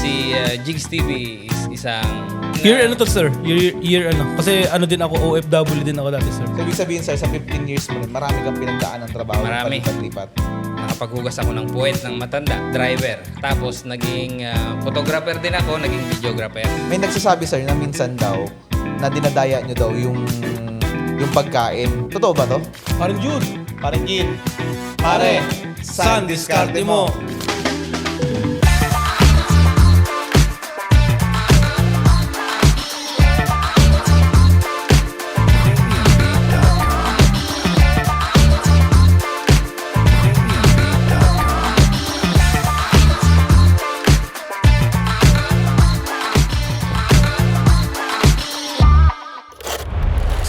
Si Jigs TV is isang... Year ano to, sir? Year ano? Kasi ano din ako, OFW din ako dati, sir. So, ibig sabihin, sir, sa 15 years mo rin, marami kang pinagdaan ng trabaho. Marami. Palipat-lipat. Nakapaghugas ako ng puwet ng matanda, driver. Tapos naging photographer din ako, naging videographer. May nagsasabi, sir, na minsan daw, na dinadaya nyo daw yung pagkain. Totoo ba to? Parang Jude. Parang Gin. Pare, saan diskarte mo?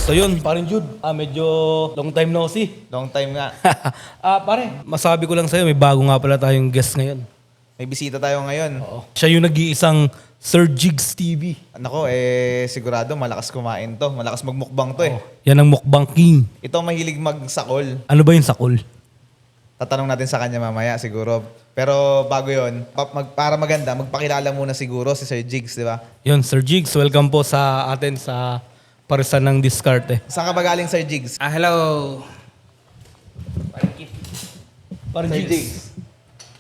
So yun, parang Jude. Medyo long time no see. Long time nga. Pare, masabi ko lang sa'yo, may bago nga pala tayong guest ngayon. May bisita tayo ngayon. Oo. Siya yung nag-iisang Sir Jigs TV. Nako, sigurado malakas kumain to. Malakas magmukbang to eh. Yan ang mukbang king. Ito ang mahilig magsakol. Ano ba yung sakol? Tatanong natin sa kanya mamaya siguro. Pero bago yon, para maganda, magpakilala muna siguro si Sir Jigs, di ba? Yun, Sir Jigs, welcome po sa atin sa Parisan ng Diskarte. Saan ka ba galing, Sir Jigs? Hello. Parang Sir Jigs. Jigs.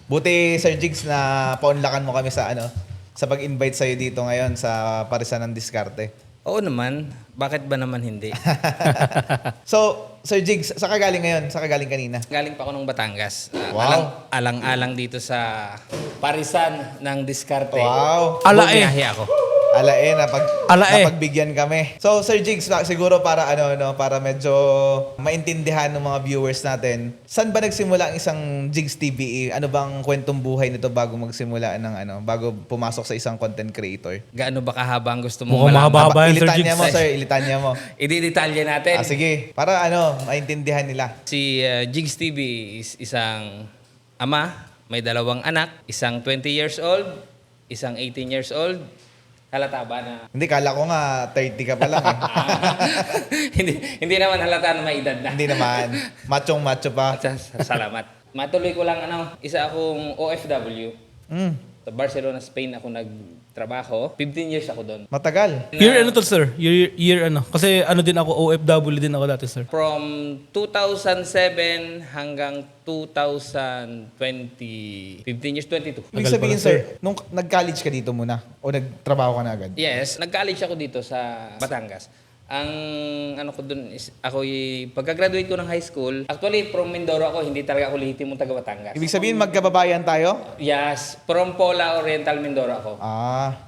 Buti, Sir Jigs, na paunlakan mo kami sa sa pag-invite sa'yo dito ngayon sa Parisan ng Diskarte. Oo naman. Bakit ba naman hindi? So, Sir Jigs, saan ka galing ngayon? Saan ka galing kanina? Galing pa ako ng Batangas. Wow. Alang-alang dito sa Parisan ng Diskarte. Wow. Alae. Bumiyahe ako. Alae, Alae. napagbigyan kami. So, Sir Jigs, siguro para para medyo maintindihan ng mga viewers natin, saan ba nagsimula ang isang Jigs TV? Ano bang kwentong buhay nito bago magsimula bago pumasok sa isang content creator? Gaano ba kahaba ang gusto mong Mukhang malaman? mahaba yan, Sir Ilitanya Jigs. mo, sir. Ilitanya mo. Ididetalye natin. Sige. Para maintindihan nila. Si Jigs TV is isang ama, may dalawang anak, isang 20 years old, isang 18 years old. Halata ba na? Hindi, kala ko nga 30 ka pa lang eh. hindi naman halata na may edad na. Hindi naman. Machong-macho pa. Salamat. Matuloy ko lang isa akong OFW. Mm, Sa Barcelona, Spain ako nagtrabaho. 15 years ako doon. matagal. Year ano to, sir? Year ano? Kasi ano din ako, OFW din ako dati, sir. From 2007 hanggang 2020, 15 years, 22. Ibig Tagal sabihin, pala, sir, nung nag-college ka dito muna o nagtrabaho ka na agad? Yes, nag-college ako dito sa Batangas. Ang ko dun is, pagka-graduate ko ng high school, actually from Mindoro ako, hindi talaga ako lehitimong taga Batangas. Ibig sabihin, magkababayan tayo? Yes, from Pola Oriental, Mindoro ako.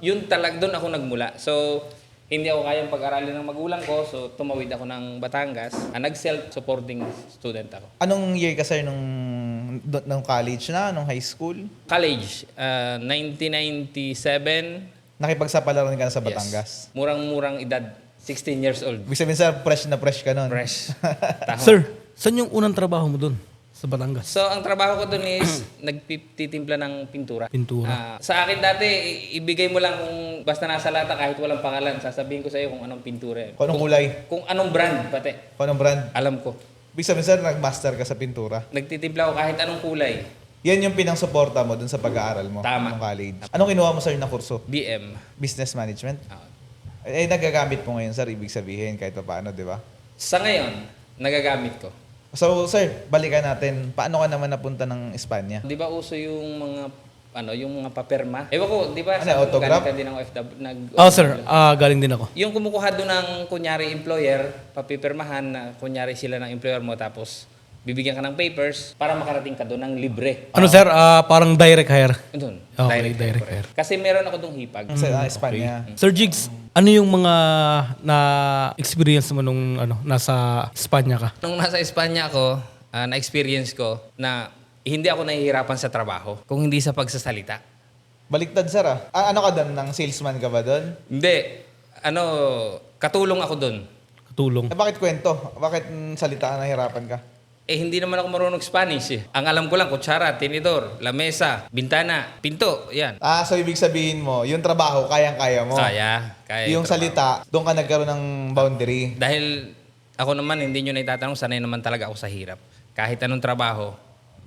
Yun doon ako nagmula. So, hindi ako kayang pag-aralin ng magulang ko, so tumawid ako ng Batangas. Nag-self-supporting student ako. Anong year ka, sir, nung college na, nung high school? College, 1997. Nakipagsapalaran ka na sa Batangas? Yes. Murang-murang edad, 16 years old. Ibig sabihin, sir, fresh na fresh ka nun? Fresh. Tama. Sir, saan yung unang trabaho mo dun? Sa Batangas? So, ang trabaho ko doon is nagtitimpla ng pintura. Pintura. Sa akin dati, ibigay mo lang kung basta nasa lata kahit walang pangalan. Sasabihin ko sa iyo kung anong pintura. Kung anong kulay? Kung anong brand, pati. Kung anong brand? Alam ko. Ibig sabihin, sir, nag-master ka sa pintura? Nagtitimpla ko kahit anong kulay. Yan yung pinang-suporta mo dun sa pag-aaral mo? Tama. Ng college. Anong kinuha mo, sir, na kurso? BM. Business management? Ah. Nagagamit mo ngayon, sir, ibig sabihin, kahit pa paano, di ba? Sa ngayon, nagagamit ko. So, sir, balikan natin. Paano ka naman napunta ng Espanya? Di ba uso yung mga yung mga paperma? Ewan ko, di ba? Ano, autograph? Galing ka din ng OFW. Oh, sir. Galing din ako. Yung kumukuha doon ng kunyari employer, papipirmahan na kunyari sila ng employer mo tapos bibigyan ka ng papers para makarating ka doon ng libre. Ano, sir? Parang direct hire. Doon. Okay, direct hire. Kasi meron ako doon hipag. Sa Espanya. Sir Jigs, ano yung mga na-experience mo nung nasa Espanya ka? Nung nasa Espanya ako, na-experience ko na hindi ako nahihirapan sa trabaho kung hindi sa pagsasalita. Baliktad, sir, ah. Ano ka doon? Nang salesman ka ba doon? Hindi. Katulong ako doon. Katulong. Bakit kwento? Bakit salita ka nahirapan ka? Hindi naman ako marunong Spanish eh. Ang alam ko lang, kutsara, tinidor, lamesa, bintana, pinto, yan. So ibig sabihin mo, yung trabaho, kayang-kaya mo. Kaya Yung salita, doon ka nagkaroon ng boundary. Dahil ako naman, hindi nyo na itatanong, sanay naman talaga ako sa hirap. Kahit anong trabaho,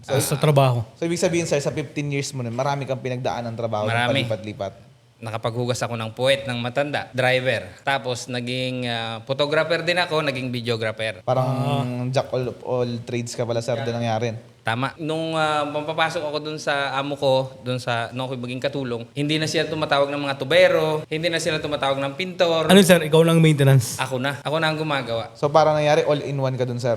Sa trabaho. So, ibig sabihin, sir, sa 15 years mo nun, marami kang pinagdaan ng trabaho. Marami. Palipat-lipat. Nakapaghugas ako ng puwet ng matanda, driver. Tapos naging photographer din ako, naging videographer. Parang jack of all trades ka pala, sir, doon nangyari. Tama. Nung papapasok ako dun sa amo ko, dun sa nung ako maging katulong, hindi na sila tumatawag ng mga tubero, hindi na sila tumatawag ng pintor. Ano sir, ikaw lang maintenance? Ako na ang gumagawa. So, parang nangyari, all-in-one ka dun, sir.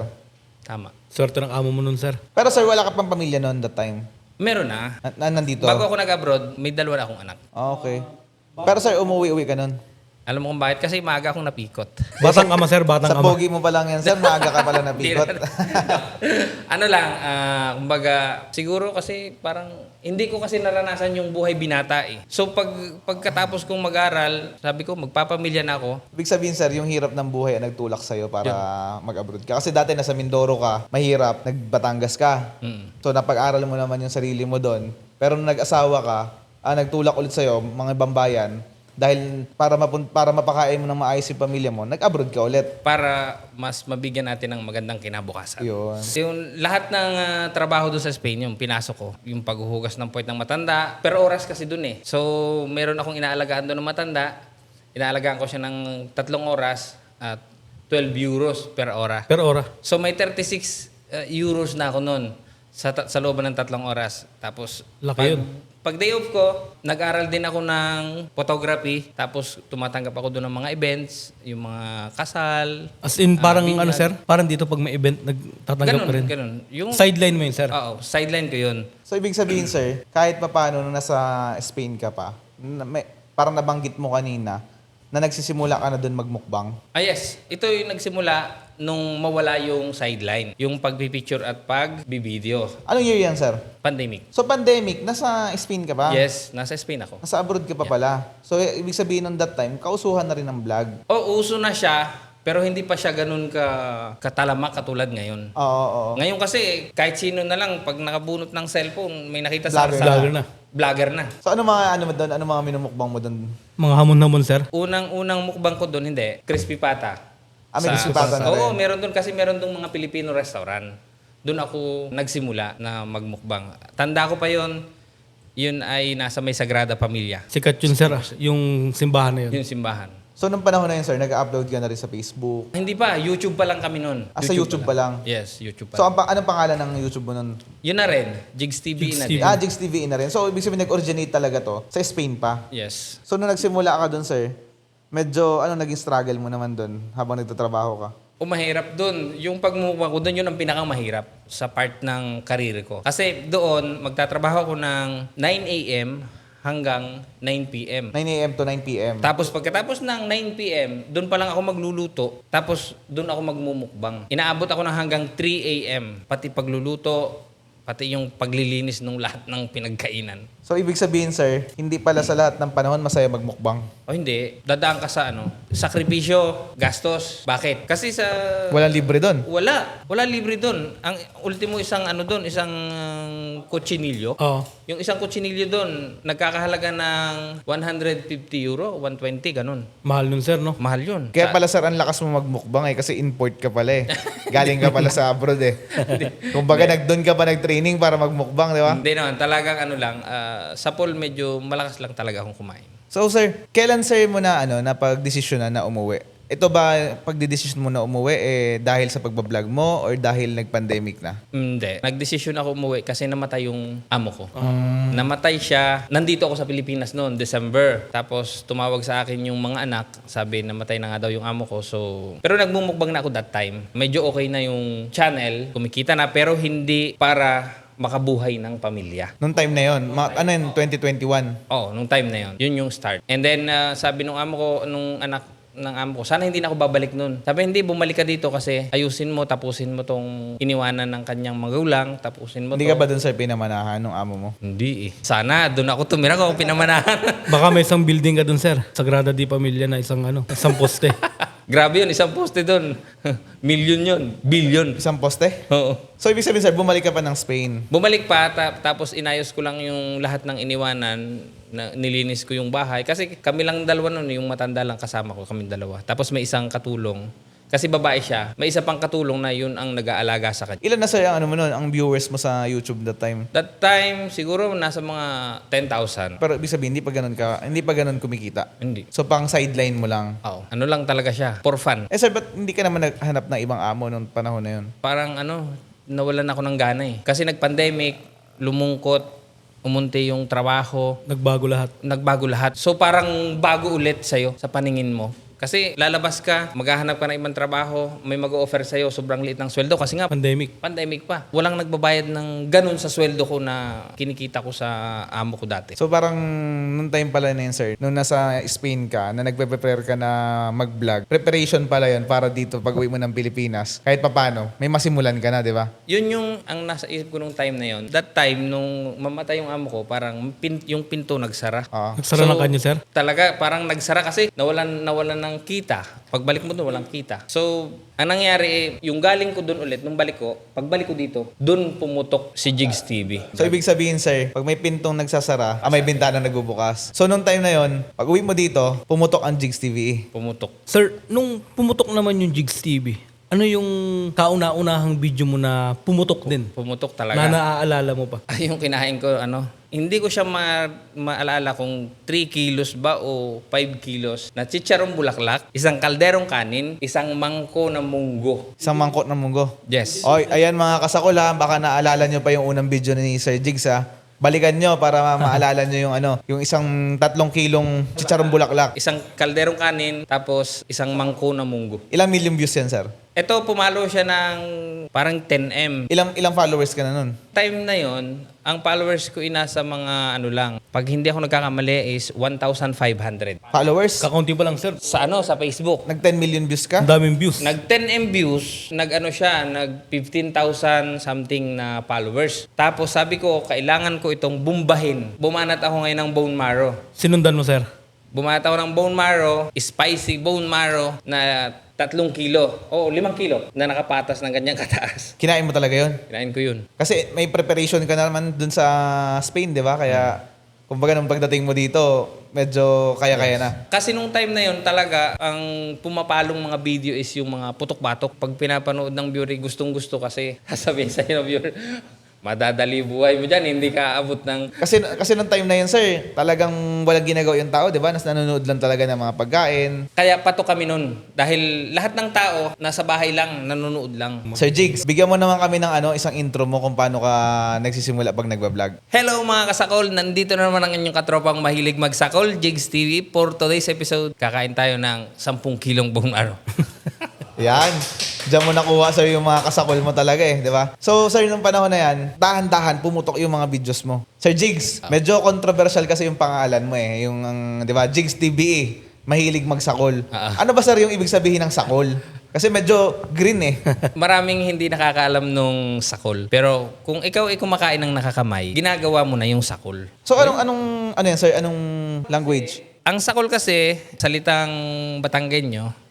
Tama. Swerte ng amo mo nun sir. Pero, sir, wala ka pang pamilya noon that time? Meron na. Nandito? Bago ako nag-abroad, may dalawa na akong anak. Okay. Pero, sir, umuwi-uwi ka nun? Alam mo kung bakit? Kasi maaga akong napikot. Batang ama sir, batang Sa ama. pogi mo pa lang yan, sir, maaga ka pala napikot. Ano lang, kumbaga, siguro kasi parang hindi ko kasi naranasan yung buhay binata eh. So pagkatapos kong mag-aral, sabi ko magpapamilya na ako. Ibig sabihin, sir, yung hirap ng buhay ang nagtulak sa'yo para mag-abroad ka. Kasi dati nasa Mindoro ka, mahirap, nagbatangas ka. So napag-aral mo naman yung sarili mo doon. Pero nung nag-asawa ka, nagtulak ulit sa'yo, mga ibang bayan, dahil para mapakain mo ng maayos yung pamilya mo, nag-abroad ka ulit. Para mas mabigyan natin ng magandang kinabukasan. Yun. Yung lahat ng trabaho doon sa Spain, yung pinasok ko, yung paghuhugas ng puwet ng matanda, per oras kasi doon eh. So, meron akong inaalagaan doon ng matanda. Inaalagaan ko siya ng 3 oras at 12 euros per ora. Per ora. So, may 36 euros na ako noon sa looban ng 3 oras. Tapos, Laki yun. pag day off ko, nag-aral din ako ng photography. Tapos tumatanggap ako doon ng mga events, yung mga kasal. As in, parang ano sir? Parang dito pag may event, nagtatanggap ka rin. Ganun. Yung, Sideline mo yun sir. oo, sideline ko yun. So, ibig sabihin, sir, kahit papaano nung nasa Spain ka pa, parang nabanggit mo kanina, na nagsisimula ka na doon magmukbang. Yes. Ito yung nagsimula nung mawala yung sideline. Yung pagpipicture at pagbibideo. Anong year yan, sir? Pandemic. So, pandemic, nasa Spain ka pa? Yes, nasa Spain ako. Nasa abroad ka pa pala. So, ibig sabihin nung that time, kausuhan na rin ng vlog. Uso na siya, pero hindi pa siya ganun katalamak katulad ngayon. Oo. Ngayon kasi, kahit sino na lang, pag nakabunot ng cellphone, may nakita Vlogger na. Vlogger na. So, ano mga minumukbang mo doon? Mga hamon-hamon sir. Unang mukbang ko doon, hindi. Crispy pata. May crispy pata na rin. Oo, meron doon kasi meron doon mga Filipino restaurant. Doon ako nagsimula na magmukbang. Tanda ko pa yon. Yun ay nasa may Sagrada Pamilya. Sikat yun sir, yung simbahan na yun. Yung simbahan. So, nung panahon na yun, sir, nag-upload ka na rin sa Facebook. Hindi pa, YouTube pa lang kami noon. Sa YouTube pa lang? Yes, YouTube pa So, lang. anong pangalan ng YouTube mo nun? Yun na rin, Jigs TV na Jigs din. Jigs TV na rin. So, ibig sabihin, nag-originate talaga to sa Spain pa. Yes. So, nung nagsimula ka doon, sir, medyo, naging struggle mo naman doon habang nagtatrabaho ka? Mahirap doon. Yung pagmumukha ko doon, yun ang pinakang mahirap sa part ng karir ko. Kasi doon, magtatrabaho ako ng 9 a.m. hanggang 9 p.m. 9 a.m. to 9 p.m. Tapos pagkatapos ng 9 p.m., doon pa lang ako magluluto. Tapos doon ako magmumukbang. Inaabot ako ng hanggang 3 a.m. Pati pagluluto, pati yung paglilinis ng lahat ng pinagkainan. So, ibig sabihin, sir, hindi pala sa lahat ng panahon masaya magmukbang. O hindi, dadaan ka sa sakripisyo, gastos. Bakit? Kasi sa... Walang libre doon. Wala libre doon. Ang ultimo isang isang kutsinilyo. Oo. Yung isang kutsinilyo doon, nagkakahalaga ng 150 euro, 120, ganun. Mahal nun sir, no? Mahal yun. Kaya pala, sir, ang lakas mo magmukbang kasi import ka pala eh. Galing ka pala sa abroad eh. Kumbaga, doon ka pa nag-training para magmukbang, di ba? Hindi naman, talagang sa pool medyo malakas lang talaga akong kumain. So, sir, kailan, sir, mo na, napag-desisyon na umuwi? Ito ba, pagdidesisyon mo na umuwi, dahil sa pagbablog mo or dahil nag-pandemic na? Hindi. Nagdesisyon ako umuwi kasi namatay yung amo ko. Namatay siya. Nandito ako sa Pilipinas noon, December. Tapos tumawag sa akin yung mga anak. Sabi, namatay na nga daw yung amo ko. Pero nagmumukbang na ako that time. Medyo okay na yung channel. Kumikita na pero hindi para makabuhay ng pamilya. Nung time na yon, yun, 2021? Oo, nung time na yon. Yun yung start. And then, sabi nung amo ko, nung anak ng amo ko, sana hindi na ako babalik nun. Sabi, hindi, bumalik ka dito kasi ayusin mo, tapusin mo tong iniwanan ng kanyang magulang, tapusin mo Hindi to. ka ba dun, sir, pinamanahan ng amo mo? Hindi eh. Sana, doon ako tumira ko, pinamanahan. Baka may isang building ka dun sir. Sagrada di Pamilya na isang poste. Grabe yun, isang poste doon. Million yun. Billion. Isang poste? Oo. So, ibig sabihin, sir, bumalik ka pa ng Spain. Bumalik pa, tapos inayos ko lang yung lahat ng iniwanan, na nilinis ko yung bahay. Kasi kami lang dalawa nun, yung matanda lang kasama ko, kami dalawa. Tapos may isang katulong. Kasi babae siya, may isa pang katulong na yun ang nag-aalaga sa kanya. Ilan na sir ang ano mo nun, ang viewers mo sa YouTube that time? That time, siguro nasa mga 10,000. Pero ibig sabihin, hindi pa ganun kumikita. Hindi. So pang sideline mo lang. Oo. Ano lang talaga siya, for fun. Eh sir, ba't hindi ka naman naghanap ng ibang amo nung panahon na yun? Parang nawalan ako ng gana eh. Kasi nag-pandemic, lumungkot, umunti yung trabaho, Nagbago lahat. So parang bago ulit sa'yo sa paningin mo. Kasi lalabas ka, maghahanap ka ng ibang trabaho, may mag-o-offer sa'yo, sobrang liit ng sweldo. Kasi nga, pandemic pa. Walang nagbabayad ng ganun sa sweldo ko na kinikita ko sa amo ko dati. So parang nung time pala na yun sir, nung nasa Spain ka, na nagpe-prepare ka na mag-vlog, preparation pala yun para dito pag uwi mo ng Pilipinas. Kahit papano, may masimulan ka na, di ba? Yun yung ang nasa isip ko nung time na yun. That time, nung mamatay yung amo ko, parang yung pinto nagsara. Nagsara ng kanya, sir? Talaga, parang nagsara kasi nawalan ng kita. Pagbalik mo doon, walang kita. So, ang nangyari, yung galing ko doon ulit, nung pagbalik ko dito, doon pumutok si Jigs TV. So ibig sabihin sir, pag may pintong nagsasara, may bintana nagbubukas. So nung time na yon, pag uwi mo dito, pumutok ang Jigs TV. Pumutok. Sir, nung pumutok naman yung Jigs TV, ano yung kauna-unahang video mo na pumutok din? Pumutok Na talaga. naaalala mo pa? Ay, yung kinain ko, hindi ko siya maalala kung 3 kilos ba o 5 kilos na chicharong bulaklak, isang kalderong kanin, isang mangko na munggo. Isang mangkot ng munggo. Yes. Oy, ayan mga kasakol ha, baka naalala nyo pa yung unang video ni Sir Jigs ha. Balikan nyo para maalala nyo yung isang 3 kilong chicharong bulaklak. Isang kalderong kanin, tapos isang mangko na munggo. Ilang million views yan sir? Ito, pumalo siya ng parang 10M. Ilang followers ka na nun? Time na yon, ang followers ko inasa mga lang. Pag hindi ako nagkakamali is 1,500. Followers? Kakaunti pa lang, sir. Sa Facebook. Nag 10 million views ka? Ang daming views. Nag 10M views, nag 15,000 something na followers. Tapos sabi ko, kailangan ko itong bumbahin. Bumanat ako ngayon ng bone marrow. Sinundan mo, sir? Bumanat ako ng bone marrow, spicy bone marrow na 3 kilo o 5 kilo na nakapatas ng ganyang kataas. Kinain mo talaga yon? Kinain ko yun. Kasi may preparation ka naman dun sa Spain, di ba? Kaya, kumbaga nung pagdating mo dito, medyo kaya-kaya na. Kasi nung time na yun talaga, ang pumapalong mga video is yung mga putok-batok. Pag pinapanood ng viewer, gustong-gusto kasi sasabihin sa'yo ng viewer, madadali buhay mo dyan, hindi ka aabot ng... Kasi nung time na yun, sir, talagang walang ginagawa yung tao, di ba? Nas nanonood lang talaga ng mga pagkain. Kaya patok kami nun. Dahil lahat ng tao, nasa bahay lang, nanonood lang. Sir Jigs, bigyan mo naman kami ng isang intro mo kung paano ka nagsisimula pag nagbablog. Hello mga kasakol! Nandito na naman ang inyong katropang mahilig magsakol, Jigs TV. For today's episode, kakain tayo ng 10 kilong bone marrow. Yan. Diyan mo nakuha, sir, yung mga kasakol mo talaga di ba? So, sir, nung panahon na yan, dahan-dahan pumutok yung mga videos mo. Sir Jigs, medyo controversial kasi yung pangalan mo Yung, di ba, Jigs TV mahilig magsakol. Ano ba, sir, yung ibig sabihin ng sakol? Kasi medyo green Maraming hindi nakakaalam nung sakol. Pero kung ikaw ay kumakain ng nakakamay, ginagawa mo na yung sakol. So, ano yan, sir? Anong language? Ang sakol kasi, salitang Batanggenyo,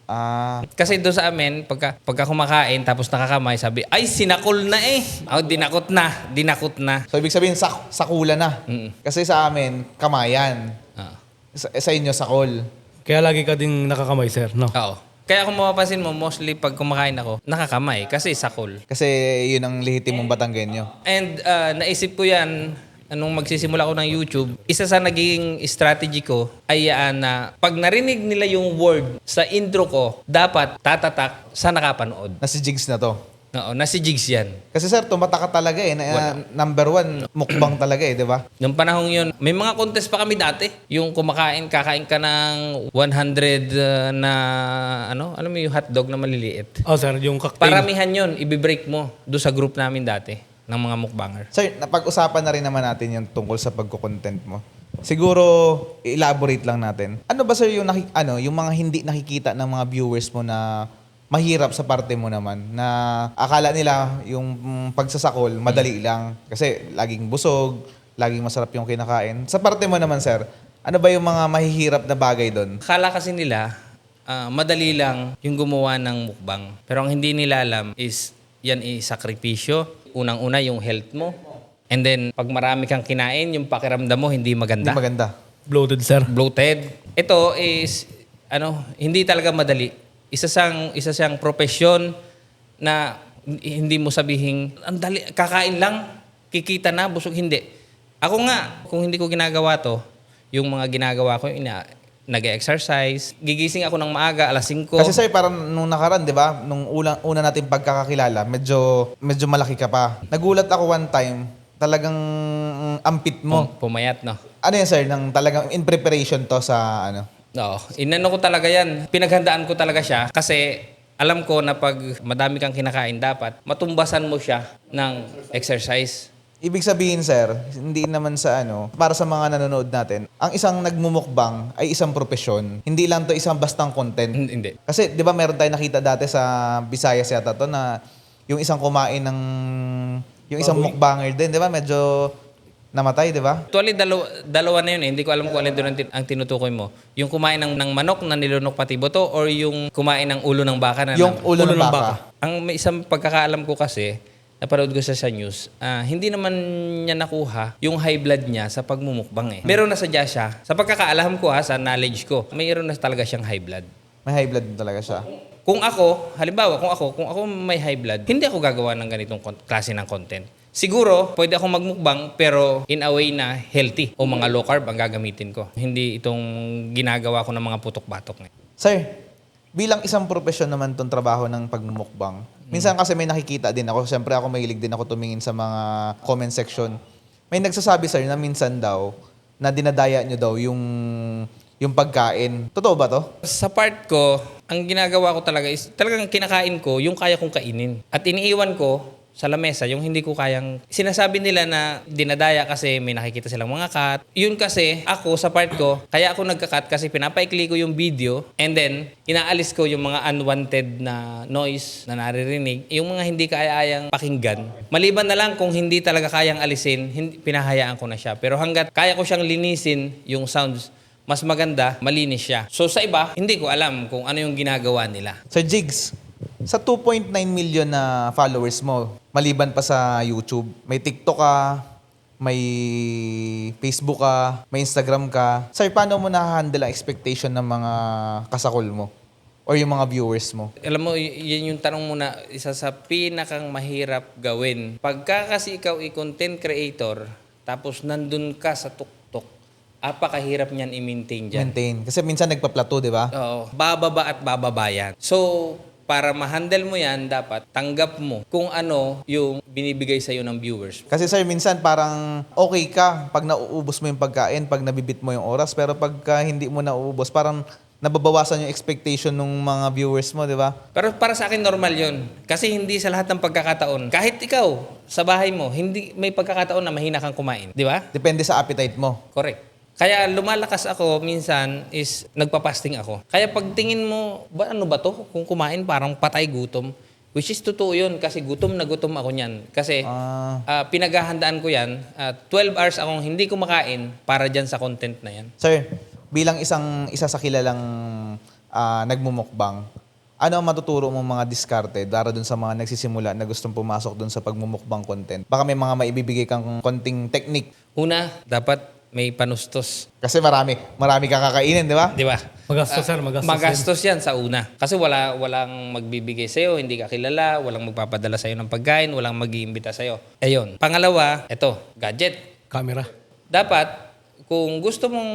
kasi doon sa amin, pagka kumakain tapos nakakamay, sabi, ay, sinakol na dinakot na. So, ibig sabihin, sakula na. Kasi sa amin, kamayan. Sa inyo, sakol. Kaya lagi ka ding nakakamay, sir, no? Oo. Kaya kung mapapansin mo, mostly pag kumakain ako, nakakamay kasi sakol. Kasi yun ang lehitimong Batanggenyo. And naisip ko yan, nung magsisimula ko ng YouTube, isa sa naging strategy ko ay na pag narinig nila yung word sa intro ko, dapat tatatak sa nakapanood. Na si Jigs na to. Oo, na si Jigs yan. Kasi sir, tumata ka talaga number 1, mukbang talaga di ba? Nung panahong yun, may mga contest pa kami dati. Yung kakain ka ng 100 na, alam mo yung hotdog na maliliit. Oh, sir, yung cocktail. Paramihan yun, ibibreak mo doon sa group namin dati ng mga mukbanger. Sir, napag-usapan na rin naman natin yung tungkol sa pagko-content mo. Siguro, elaborate lang natin. Ano ba sir yung, yung mga hindi nakikita ng mga viewers mo na mahirap sa parte mo naman na akala nila yung pagsasakol madali lang kasi laging busog, laging masarap yung kinakain. Sa parte mo naman, sir, ano ba yung mga mahihirap na bagay doon? Akala kasi nila madali lang yung gumawa ng mukbang. Pero ang hindi nila alam is yan sakripisyo. Unang-una yung health mo. And then pag marami kang kinain, yung pakiramdam mo hindi maganda. Hindi maganda. Bloated, sir. Bloated. Ito is hindi talaga madali isa siyang profesyon na hindi mo sabihin, ang dali, kakain lang, kikita na, busog, hindi. Ako nga, kung hindi ko ginagawa to, yung mga ginagawa ko, nag-exercise, gigising ako ng maaga, alas 5. Kasi sir, parang nung nakaraan, di ba? Nung una natin pagkakakilala, medyo malaki ka pa. Nagulat ako one time, talagang ampit mo. Pumayat, no? Ano yan sir, nang talagang in preparation to sa ano? Oo. Inano ko talaga yan. Pinaghandaan ko talaga siya kasi alam ko na pag madami kang kinakain, dapat matumbasan mo siya ng exercise. Ibig sabihin sir, hindi naman sa ano, para sa mga nanonood natin, ang isang nagmumukbang ay isang profesyon. Hindi lang to isang bastang content. Hindi. Kasi 'di ba meron tayong nakita dati sa Visayas yata to na yung isang kumain ng yung isang mukbanger din, 'di ba? Medyo namatay, 'di ba? Actually, dalawa na yun eh. Hindi ko alam kung alin doon ang tinutukoy mo. Yung kumain ng manok na nilunok pati buto or yung kumain ng ulo ng baka na Yung ulo ng baka. Ang may isang pagkakaalam ko kasi, napanood ko sa news, hindi naman niya nakuha yung high blood niya sa pagmumukbang eh. Meron na sadya siya. Sa pagkakaalam ko sa knowledge ko, mayroon na talaga siyang high blood. May high blood din talaga siya. Kung ako, halimbawa, kung ako may high blood, hindi ako gagawa ng ganitong klase ng content. Siguro, pwede akong magmukbang pero in a way na healthy o mga low carb ang gagamitin ko. Hindi itong ginagawa ko ng mga putok-batok. Sir, bilang isang profesyon naman tong trabaho ng pagmumukbang, minsan kasi may nakikita din ako, siyempre ako mahilig din ako tumingin sa mga comment section. May nagsasabi sir na minsan daw, na dinadaya nyo daw yung pagkain. Totoo ba to? Sa part ko, ang ginagawa ko talaga is talagang kinakain ko yung kaya kong kainin. At iniiwan ko sa lamesa yung hindi ko kayang... Sinasabi nila na dinadaya kasi may nakikita silang mga cut. Yun kasi, ako sa part ko, kaya ako nagka-cut kasi pinapaikli ko yung video and then inaalis ko yung mga unwanted na noise na naririnig. Yung mga hindi kayang pakinggan. Maliban na lang kung hindi talaga kayang alisin, pinahayaan ko na siya. Pero hanggat kaya ko siyang linisin yung sounds, mas maganda, malinis siya. So sa iba, hindi ko alam kung ano yung ginagawa nila. Sir Jigs, sa 2.9 million na followers mo, maliban pa sa YouTube, may TikTok ka, may Facebook ka, may Instagram ka. Sir, paano mo na-handle ang expectation ng mga kasakol mo? Or yung mga viewers mo? Alam mo, yan yung tanong mo na isa sa pinakang mahirap gawin. Pagka kasi ikaw i-content creator, tapos nandun ka sa TikTok, apakahirap niyan i-maintain dyan. Maintain. Kasi minsan nagpa-plateau, di ba? Oo. Bababa at bababa yan. So, para ma-handle mo yan, dapat tanggap mo kung ano yung binibigay sa'yo ng viewers. Kasi sir, minsan parang okay ka pag nauubos mo yung pagkain, pag nabibit mo yung oras, pero pagka hindi mo nauubos, parang nababawasan yung expectation ng mga viewers mo, di ba? Pero para sa akin, normal yun. Kasi hindi sa lahat ng pagkakataon, kahit ikaw, sa bahay mo, hindi may pagkakataon na mahina kang kumain. Di ba? Depende sa appetite mo. Correct. Kaya lumalakas ako minsan is nagpa-fasting ako. Kaya pag tingin mo, ano ba to? Kung kumain parang patay gutom. Which is totoo yun kasi gutom na gutom ako niyan. Kasi pinaghahandaan ko yan. 12 hours akong hindi kumakain para dyan sa content na yan. Sir, bilang isa sa kilalang nagmumukbang, ano ang matuturo mong mga diskarte para dun sa mga nagsisimula na gustong pumasok dun sa pagmumukbang content? Baka may mga maibibigay kang konting technique. Una, dapat may panustos. Kasi marami kang kakainin, di ba? Di ba? Magastos, sir. Magastos. Magastos yan sa una. Kasi walang magbibigay sa'yo, hindi ka kilala, walang magpapadala sa'yo ng pagkain, walang mag-iimbita sa'yo. Ayun. Pangalawa, eto, gadget. Camera. Dapat, kung gusto mong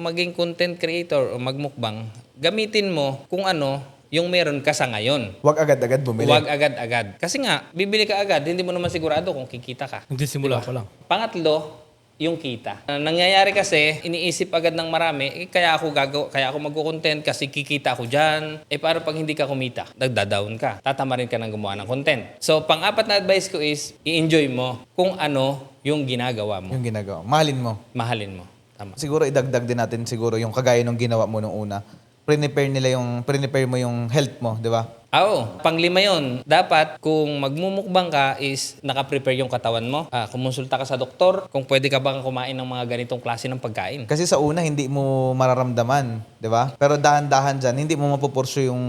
maging content creator o magmukbang, gamitin mo kung ano yung meron ka sa ngayon. Huwag agad-agad bumili. Huwag agad-agad. Kasi nga, bibili ka agad, hindi mo naman sigurado kung kikita ka. Hindi simula pa lang. Pangatlo, yung kita. Nangyayari kasi, iniisip agad ng marami, kaya ako magko-content kasi kikita ako dyan. Para pag hindi ka kumita, nagda-down ka. Tatama rin ka ng gumawa ng content. So, pang-apat na advice ko is, i-enjoy mo kung ano yung ginagawa mo. Yung ginagawa. Mahalin mo. Mahalin mo. Tama. Siguro idagdag din natin siguro yung kagaya nung ginawa mo nung una. Prepare mo yung health mo, di ba? Oo. Panglima yun. Dapat, kung magmumukbang ka is naka-prepare yung katawan mo. Kumonsulta ka sa doktor kung pwede ka bang kumain ng mga ganitong klase ng pagkain. Kasi sa una, hindi mo mararamdaman, di ba? Pero dahan-dahan dyan, hindi mo mapupursue yung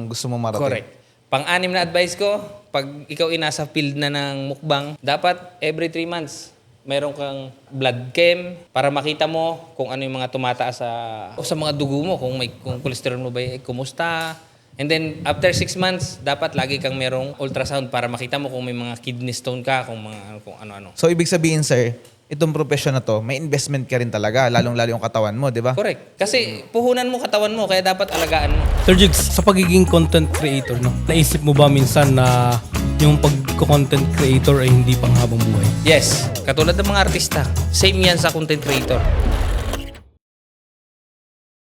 gusto mo marating. Correct. Pang-anim na advice ko, pag ikaw nasa field na ng mukbang, dapat every 3 months, meron kang blood chem para makita mo kung ano yung mga tumataas sa mga dugo mo, kung cholesterol mo ba kumusta, And then, after 6 months, dapat lagi kang merong ultrasound para makita mo kung may mga kidney stone ka, kung ano-ano. So, ibig sabihin, sir, itong profession na to, may investment ka rin talaga, lalong-lalo yung katawan mo, di ba? Correct. Kasi puhunan mo katawan mo, kaya dapat alagaan mo. Sir Jigs, sa pagiging content creator, no, naisip mo ba minsan na yung pag-content creator ay hindi pang habang buhay? Yes, katulad ng mga artista, same yan sa content creator.